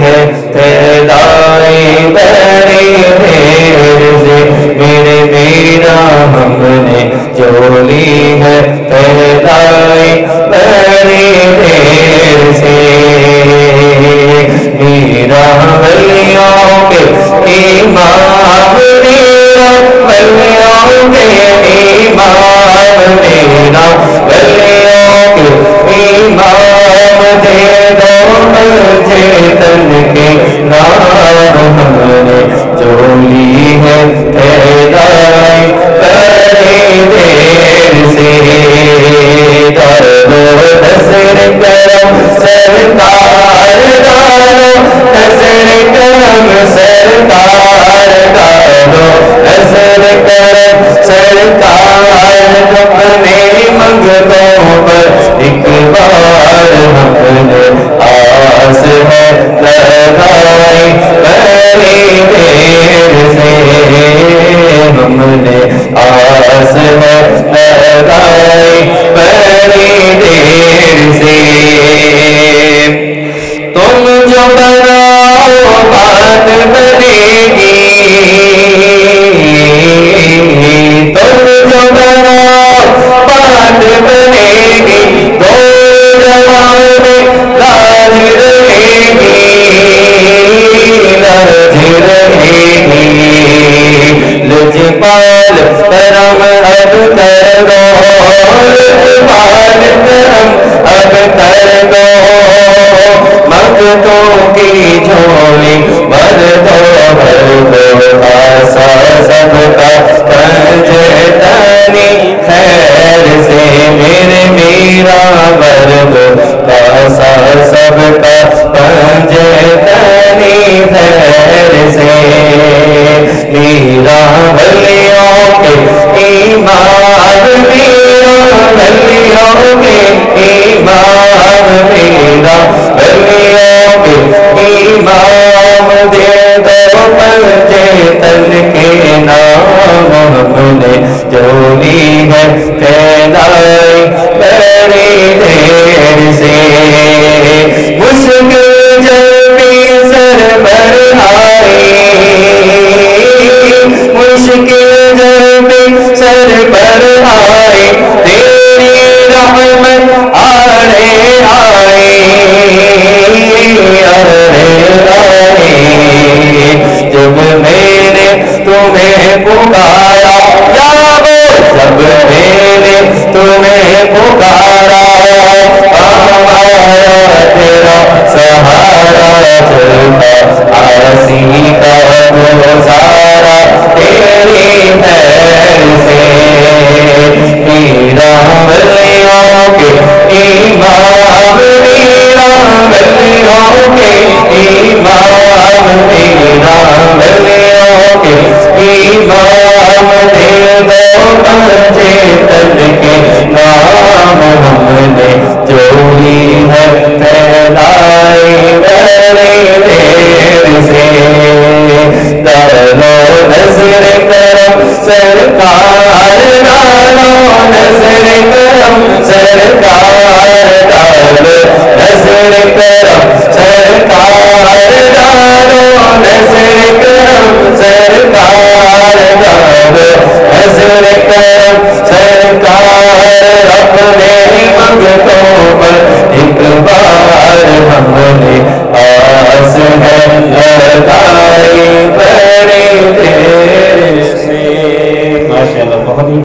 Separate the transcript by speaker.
Speaker 1: ہے پھیلائی بڑی دیر سے، میرے میرا ہم نے جولی ہے پھیلائی بڑی دیر سے، میرا ولیوں کے امام، میرا ولیوں کے امام، میرا ولیوں کے امام، دے دو مجھے تن کے نام، ہم نے جولی ہے پھیلائی بڑی دیر سے، ڈالو نظر کرم سرکار، ڈالو نظر کرم سرکار، ڈالو نظر کرم سرکار، اپنے منگتوں پر ایک بار ہم نے آس ہے لگائی بڑی دیر سے، ہم نے آس ہے لگائی بڑی دیر سے، تم جو بناؤ بات بنے گی، تم جو بناؤ بات بنے گی، دو جوان لاج رہے گی، لاج رہے گی، لجپال کرم اب کر دو، لجپال کرم اب کر دو، مگتوں کی جھولی بھر دو، بھر دو، آسا سب کا پنجے تنی خیر سے، میرے میرا بھر دو، آسا سب کا پنجے تنی خیر سے، میرا ولیوں کے امام، میرا ولیوں کے امام، میرا ولیوں کے امام، دے دو پنجے تن کے نام، ہم نے جولی ہے پھیلائی بڑی دیر سے، مشکل جب بھی سر پر آئی، مشکل جب بھی سر پر آئی، تیری رحمت آڑے آئی، جب میں نے تمہیں پکارا، جب میں نے تمہیں پکارا، آیا تیرا سہارا، چلتا آسی کا گزارا تیری خیر سے، میرا ولیوں کے امام، میرا ولیوں کے امام، میرا ولیوں کے امام، دے دو پنجے تن کے نام، ہم نے جولی ہے پھیلائی بڑی دیر سے، ڈالو نظر کرم سرکار، ڈالو نظر کرم سرکار، ڈالو نظر کرم سرکار، ڈالو نظر کرم سرکار، ڈالو نظر کرم سرکار، اپنے منگتوں پر ایک بار ہم نے آس ہے لگائی بڑی دیر